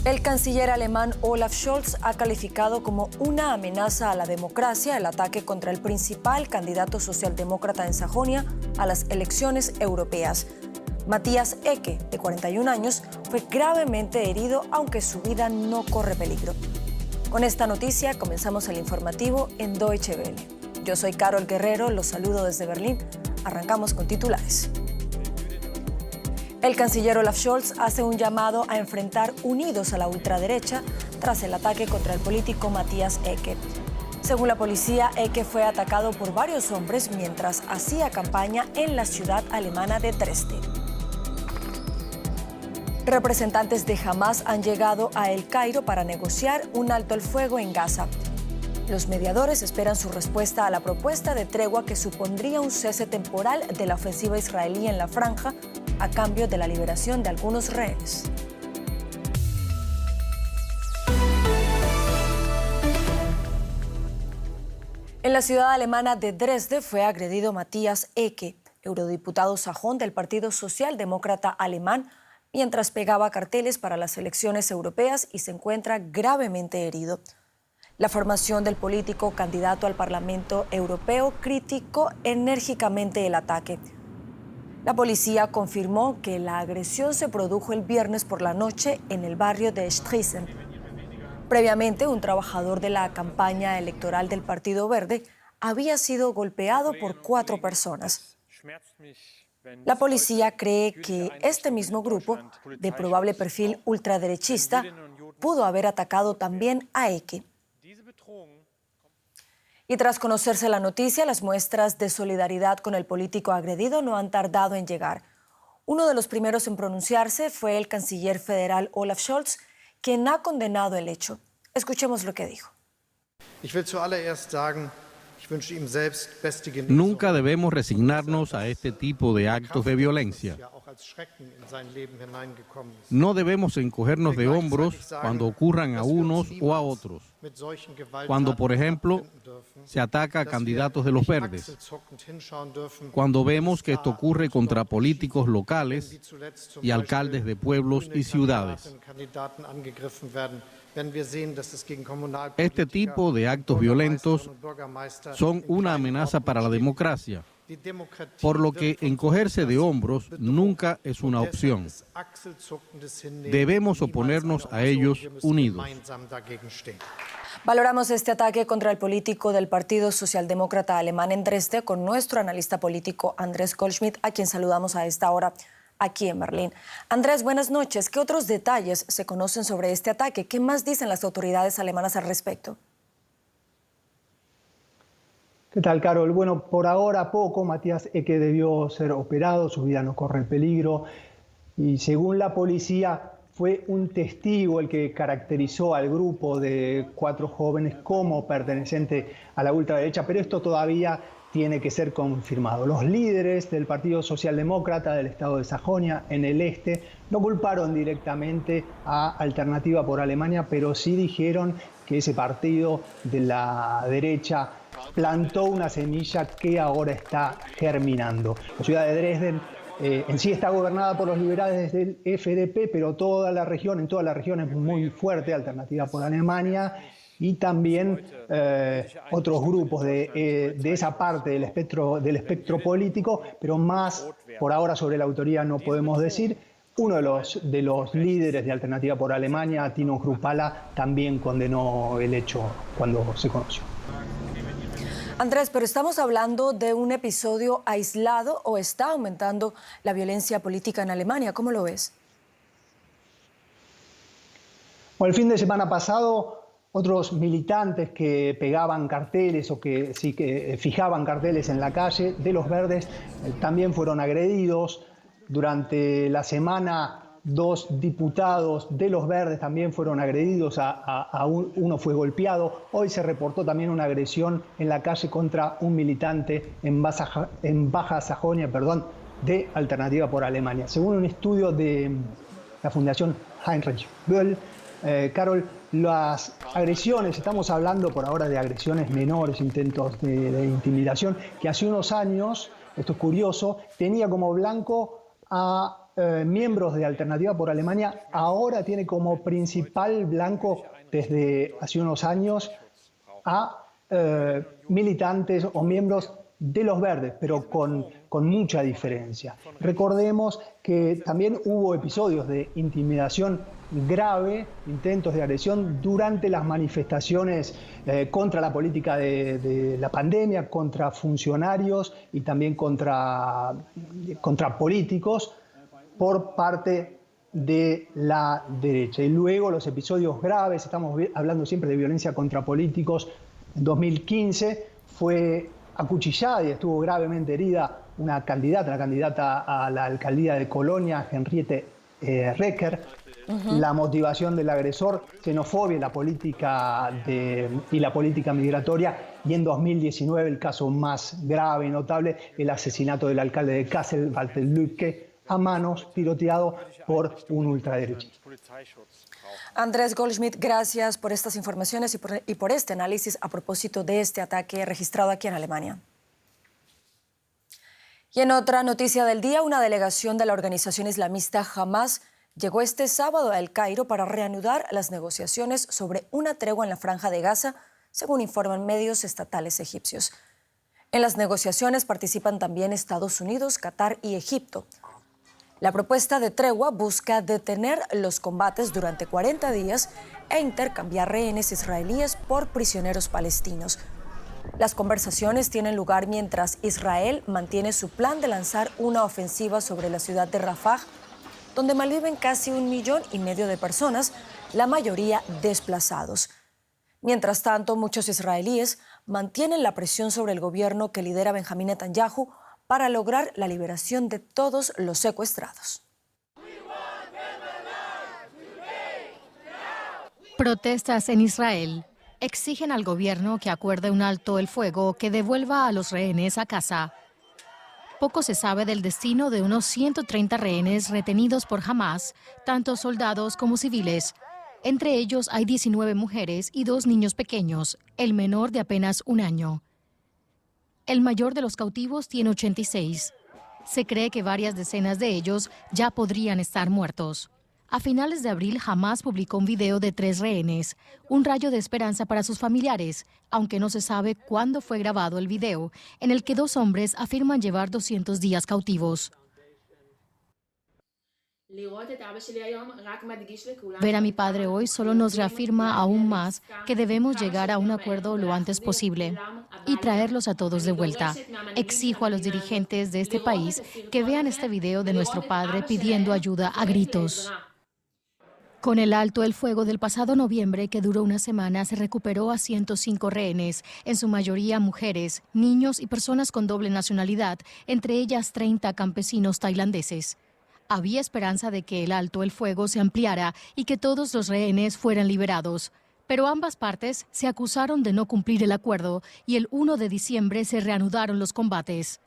El canciller alemán Olaf Scholz ha calificado como una amenaza a la democracia el ataque contra el principal candidato socialdemócrata en Sajonia a las elecciones europeas. Matthias Ecke, de 41 años, fue gravemente herido, aunque su vida no corre peligro. Con esta noticia comenzamos el informativo en Deutsche Welle. Yo soy Carol Guerrero, los saludo desde Berlín. Arrancamos con titulares. El canciller Olaf Scholz hace un llamado a enfrentar unidos a la ultraderecha tras el ataque contra el político Matthias Ecke. Según la policía, Ecke fue atacado por varios hombres mientras hacía campaña en la ciudad alemana de Dresde. Representantes de Hamás han llegado a El Cairo para negociar un alto el fuego en Gaza. Los mediadores esperan su respuesta a la propuesta de tregua que supondría un cese temporal de la ofensiva israelí en la franja a cambio de la liberación de algunos rehenes. En la ciudad alemana de Dresde fue agredido Matthias Ecke, eurodiputado sajón del Partido Socialdemócrata Alemán, mientras pegaba carteles para las elecciones europeas y se encuentra gravemente herido. La formación del político candidato al Parlamento Europeo criticó enérgicamente el ataque. La policía confirmó que la agresión se produjo el viernes por la noche en el barrio de Striesen. Previamente, un trabajador de la campaña electoral del Partido Verde había sido golpeado por 4 personas. La policía cree que este mismo grupo, de probable perfil ultraderechista, pudo haber atacado también a Ecke. Y tras conocerse la noticia, las muestras de solidaridad con el político agredido no han tardado en llegar. Uno de los primeros en pronunciarse fue el canciller federal Olaf Scholz, quien ha condenado el hecho. Escuchemos lo que dijo. Nunca debemos resignarnos a este tipo de actos de violencia. No debemos encogernos de hombros cuando ocurran a unos o a otros. Cuando, por ejemplo, se ataca a candidatos de los verdes. Cuando vemos que esto ocurre contra políticos locales y alcaldes de pueblos y ciudades. Este tipo de actos violentos son una amenaza para la democracia, por lo que encogerse de hombros nunca es una opción. Debemos oponernos a ellos unidos. Valoramos este ataque contra el político del Partido Socialdemócrata Alemán en Dresde con nuestro analista político Andrés Goldschmidt, a quien saludamos a esta hora aquí en Berlín. Andrés, buenas noches. ¿Qué otros detalles se conocen sobre este ataque? ¿Qué más dicen las autoridades alemanas al respecto? ¿Qué tal, Carol? Bueno, por ahora poco. Matthias Ecke debió ser operado, su vida no corre peligro. Y según la policía, fue un testigo el que caracterizó al grupo de 4 jóvenes como perteneciente a la ultraderecha, pero esto todavía tiene que ser confirmado. Los líderes del Partido Socialdemócrata del estado de Sajonia, en el este, no culparon directamente a Alternativa por Alemania, pero sí dijeron que ese partido de la derecha plantó una semilla que ahora está germinando. La ciudad de Dresden en sí está gobernada por los liberales del FDP, pero en toda la región es muy fuerte Alternativa por Alemania, y también otros grupos de esa parte del espectro político, pero más por ahora sobre la autoría no podemos decir. Uno de los líderes de Alternativa por Alemania, Tino Kruppala, también condenó el hecho cuando se conoció. Andrés, pero ¿estamos hablando de un episodio aislado o está aumentando la violencia política en Alemania? ¿Cómo lo ves? Bueno, el fin de semana pasado, otros militantes que pegaban carteles o que fijaban carteles en la calle de los verdes también fueron agredidos. Durante la semana, 2 diputados de los verdes también fueron agredidos, uno fue golpeado. Hoy se reportó también una agresión en la calle contra un militante en Baja Sajonia, de Alternativa por Alemania. Según un estudio de la Fundación Heinrich Böll, Carol, las agresiones, estamos hablando por ahora de agresiones menores, intentos de intimidación, que hace unos años, esto es curioso, tenía como blanco a miembros de Alternativa por Alemania ahora tiene como principal blanco desde hace unos años a militantes o miembros de los Verdes, pero con mucha diferencia. Recordemos que también hubo episodios de intimidación grave, intentos de agresión durante las manifestaciones contra la política de la pandemia, contra funcionarios y también contra políticos por parte de la derecha. Y luego los episodios graves, estamos hablando siempre de violencia contra políticos. En 2015 fue acuchillada y estuvo gravemente herida la candidata a la alcaldía de Colonia, Henriette Reker. La motivación del agresor, xenofobia y la política migratoria. Y en 2019 el caso más grave y notable, el asesinato del alcalde de Kassel, Walter Lübcke, a manos, tiroteado por un ultraderechista. Andrés Goldschmidt, gracias por estas informaciones y por este análisis a propósito de este ataque registrado aquí en Alemania. Y en otra noticia del día, una delegación de la organización islamista Hamas llegó este sábado a El Cairo para reanudar las negociaciones sobre una tregua en la Franja de Gaza, según informan medios estatales egipcios. En las negociaciones participan también Estados Unidos, Qatar y Egipto. La propuesta de tregua busca detener los combates durante 40 días e intercambiar rehenes israelíes por prisioneros palestinos. Las conversaciones tienen lugar mientras Israel mantiene su plan de lanzar una ofensiva sobre la ciudad de Rafah, donde malviven casi 1,5 millones de personas, la mayoría desplazados. Mientras tanto, muchos israelíes mantienen la presión sobre el gobierno que lidera Benjamín Netanyahu para lograr la liberación de todos los secuestrados. Protestas en Israel exigen al gobierno que acuerde un alto el fuego que devuelva a los rehenes a casa. Poco se sabe del destino de unos 130 rehenes retenidos por Hamas, tanto soldados como civiles. Entre ellos hay 19 mujeres y 2 niños pequeños, el menor de apenas 1 año. El mayor de los cautivos tiene 86. Se cree que varias decenas de ellos ya podrían estar muertos. A finales de abril, Hamas publicó un video de 3 rehenes, un rayo de esperanza para sus familiares, aunque no se sabe cuándo fue grabado el video, en el que 2 hombres afirman llevar 200 días cautivos. Ver a mi padre hoy solo nos reafirma aún más que debemos llegar a un acuerdo lo antes posible y traerlos a todos de vuelta. Exijo a los dirigentes de este país que vean este video de nuestro padre pidiendo ayuda a gritos. Con el alto el fuego del pasado noviembre, que duró una semana, se recuperó a 105 rehenes, en su mayoría mujeres, niños y personas con doble nacionalidad, entre ellas 30 campesinos tailandeses. Había esperanza de que el alto el fuego se ampliara y que todos los rehenes fueran liberados. Pero ambas partes se acusaron de no cumplir el acuerdo y el 1 de diciembre se reanudaron los combates.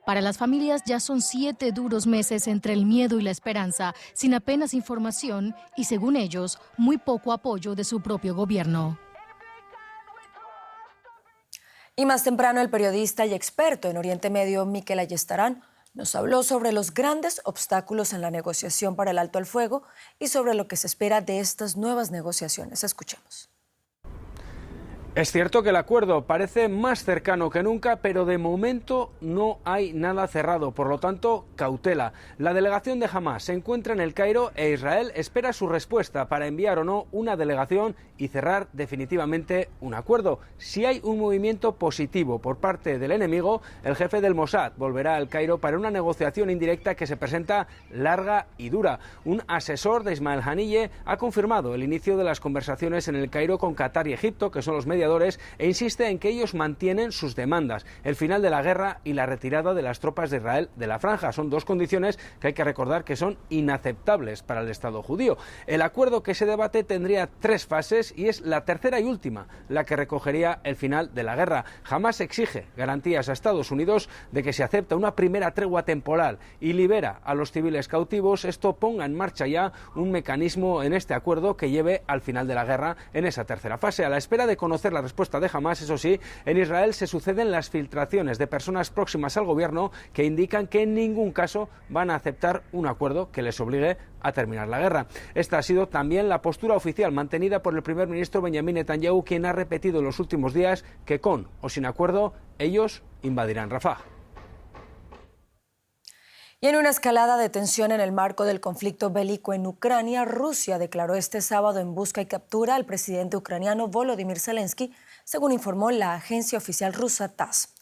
Para las familias ya son 7 duros meses entre el miedo y la esperanza, sin apenas información y, según ellos, muy poco apoyo de su propio gobierno. Y más temprano, el periodista y experto en Oriente Medio, Mikel Ayestarán, nos habló sobre los grandes obstáculos en la negociación para el alto el fuego y sobre lo que se espera de estas nuevas negociaciones. Escuchemos. Es cierto que el acuerdo parece más cercano que nunca, pero de momento no hay nada cerrado, por lo tanto, cautela. La delegación de Hamas se encuentra en El Cairo e Israel espera su respuesta para enviar o no una delegación y cerrar definitivamente un acuerdo. Si hay un movimiento positivo por parte del enemigo, el jefe del Mossad volverá al Cairo para una negociación indirecta que se presenta larga y dura. Un asesor de Ismael Haniyeh ha confirmado el inicio de las conversaciones en El Cairo con Qatar y Egipto, que son los mediadores, e insiste en que ellos mantienen sus demandas: el final de la guerra y la retirada de las tropas de Israel de la franja. Son 2 condiciones que hay que recordar que son inaceptables para el Estado judío. El acuerdo que se debate tendría 3 fases y es la tercera y última la que recogería el final de la guerra. Hamas exige garantías a Estados Unidos de que si acepta una primera tregua temporal y libera a los civiles cautivos, esto ponga en marcha ya un mecanismo en este acuerdo que lleve al final de la guerra en esa tercera fase. A la espera de conocer conocer la respuesta de Hamás. Eso sí, en Israel se suceden las filtraciones de personas próximas al gobierno que indican que en ningún caso van a aceptar un acuerdo que les obligue a terminar la guerra. Esta ha sido también la postura oficial mantenida por el primer ministro Benjamin Netanyahu, quien ha repetido en los últimos días que con o sin acuerdo ellos invadirán Rafah. Y en una escalada de tensión en el marco del conflicto bélico en Ucrania, Rusia declaró este sábado en busca y captura al presidente ucraniano Volodymyr Zelensky, según informó la agencia oficial rusa TASS.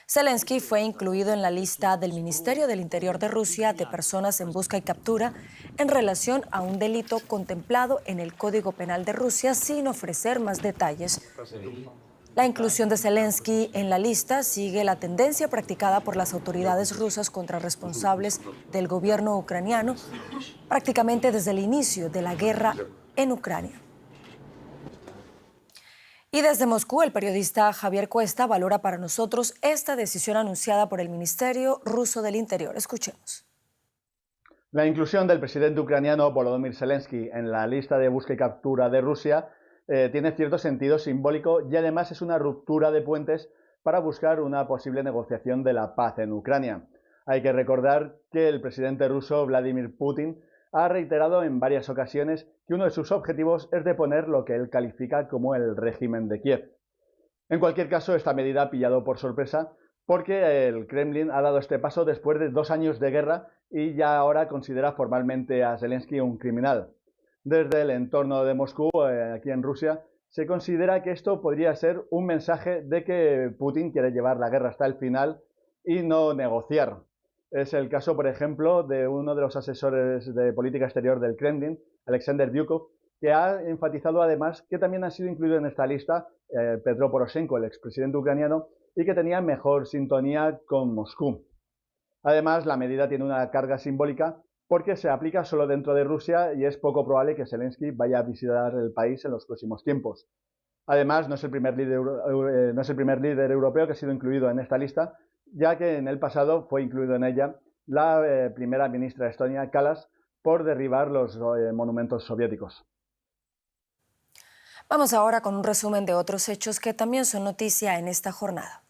Zelensky fue incluido en la lista del Ministerio del Interior de Rusia de personas en busca y captura en relación a un delito contemplado en el Código Penal de Rusia, sin ofrecer más detalles. La inclusión de Zelensky en la lista sigue la tendencia practicada por las autoridades rusas contra responsables del gobierno ucraniano prácticamente desde el inicio de la guerra en Ucrania. Y desde Moscú, el periodista Javier Cuesta valora para nosotros esta decisión anunciada por el Ministerio ruso del Interior. Escuchemos. La inclusión del presidente ucraniano Volodymyr Zelensky en la lista de busca y captura de Rusia tiene cierto sentido simbólico y además es una ruptura de puentes para buscar una posible negociación de la paz en Ucrania. Hay que recordar que el presidente ruso Vladimir Putin ha reiterado en varias ocasiones que uno de sus objetivos es deponer lo que él califica como el régimen de Kiev. En cualquier caso, esta medida ha pillado por sorpresa porque el Kremlin ha dado este paso después de 2 años de guerra y ya ahora considera formalmente a Zelensky un criminal. Desde el entorno de Moscú, aquí en Rusia, se considera que esto podría ser un mensaje de que Putin quiere llevar la guerra hasta el final y no negociar. Es el caso, por ejemplo, de uno de los asesores de política exterior del Kremlin, Alexander Vyukov, que ha enfatizado además que también ha sido incluido en esta lista Petro Poroshenko, el expresidente ucraniano, y que tenía mejor sintonía con Moscú. Además, la medida tiene una carga simbólica porque se aplica solo dentro de Rusia y es poco probable que Zelensky vaya a visitar el país en los próximos tiempos. Además, no es el primer líder europeo que ha sido incluido en esta lista, ya que en el pasado fue incluido en ella la primera ministra de Estonia, Kallas, por derribar los monumentos soviéticos. Vamos ahora con un resumen de otros hechos que también son noticia en esta jornada.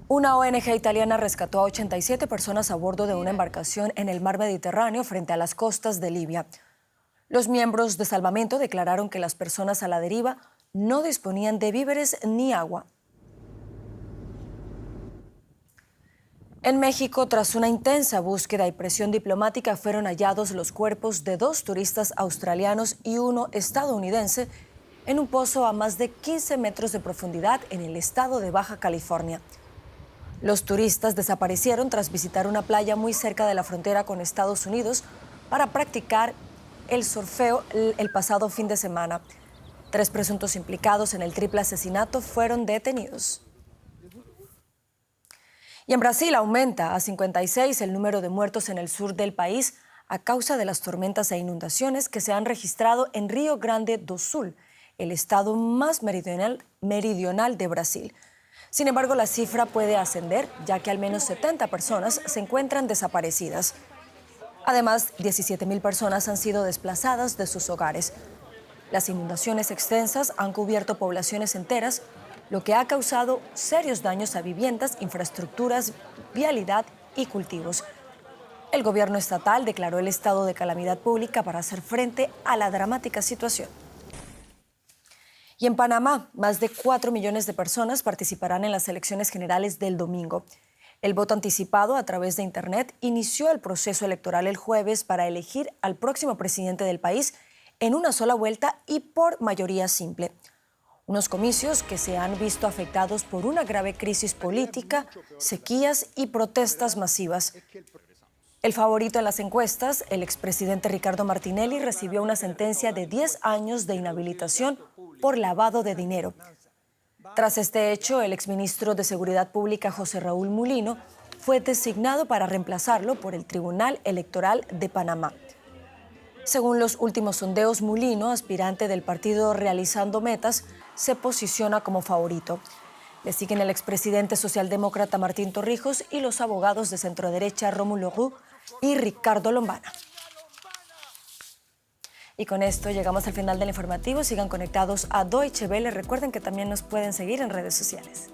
Una ONG italiana rescató a 87 personas a bordo de una embarcación en el mar Mediterráneo frente a las costas de Libia. Los miembros de salvamento declararon que las personas a la deriva no disponían de víveres ni agua. En México, tras una intensa búsqueda y presión diplomática, fueron hallados los cuerpos de 2 turistas australianos y 1 estadounidense en un pozo a más de 15 metros de profundidad en el estado de Baja California. Los turistas desaparecieron tras visitar una playa muy cerca de la frontera con Estados Unidos para practicar el surfeo el pasado fin de semana. 3 presuntos implicados en el triple asesinato fueron detenidos. Y en Brasil aumenta a 56 el número de muertos en el sur del país a causa de las tormentas e inundaciones que se han registrado en Río Grande do Sul, el estado más meridional de Brasil. Sin embargo, la cifra puede ascender, ya que al menos 70 personas se encuentran desaparecidas. Además, 17.000 personas han sido desplazadas de sus hogares. Las inundaciones extensas han cubierto poblaciones enteras, lo que ha causado serios daños a viviendas, infraestructuras, vialidad y cultivos. El gobierno estatal declaró el estado de calamidad pública para hacer frente a la dramática situación. Y en Panamá, más de 4 millones de personas participarán en las elecciones generales del domingo. El voto anticipado a través de Internet inició el proceso electoral el jueves para elegir al próximo presidente del país en una sola vuelta y por mayoría simple. Unos comicios que se han visto afectados por una grave crisis política, sequías y protestas masivas. El favorito en las encuestas, el expresidente Ricardo Martinelli, recibió una sentencia de 10 años de inhabilitación por lavado de dinero. Tras este hecho, el exministro de Seguridad Pública, José Raúl Mulino, fue designado para reemplazarlo por el Tribunal Electoral de Panamá. Según los últimos sondeos, Mulino, aspirante del partido Realizando Metas, se posiciona como favorito. Le siguen el expresidente socialdemócrata Martín Torrijos y los abogados de centroderecha Rómulo Rux y Ricardo Lombana. Y con esto llegamos al final del informativo. Sigan conectados a Deutsche Welle. Recuerden que también nos pueden seguir en redes sociales.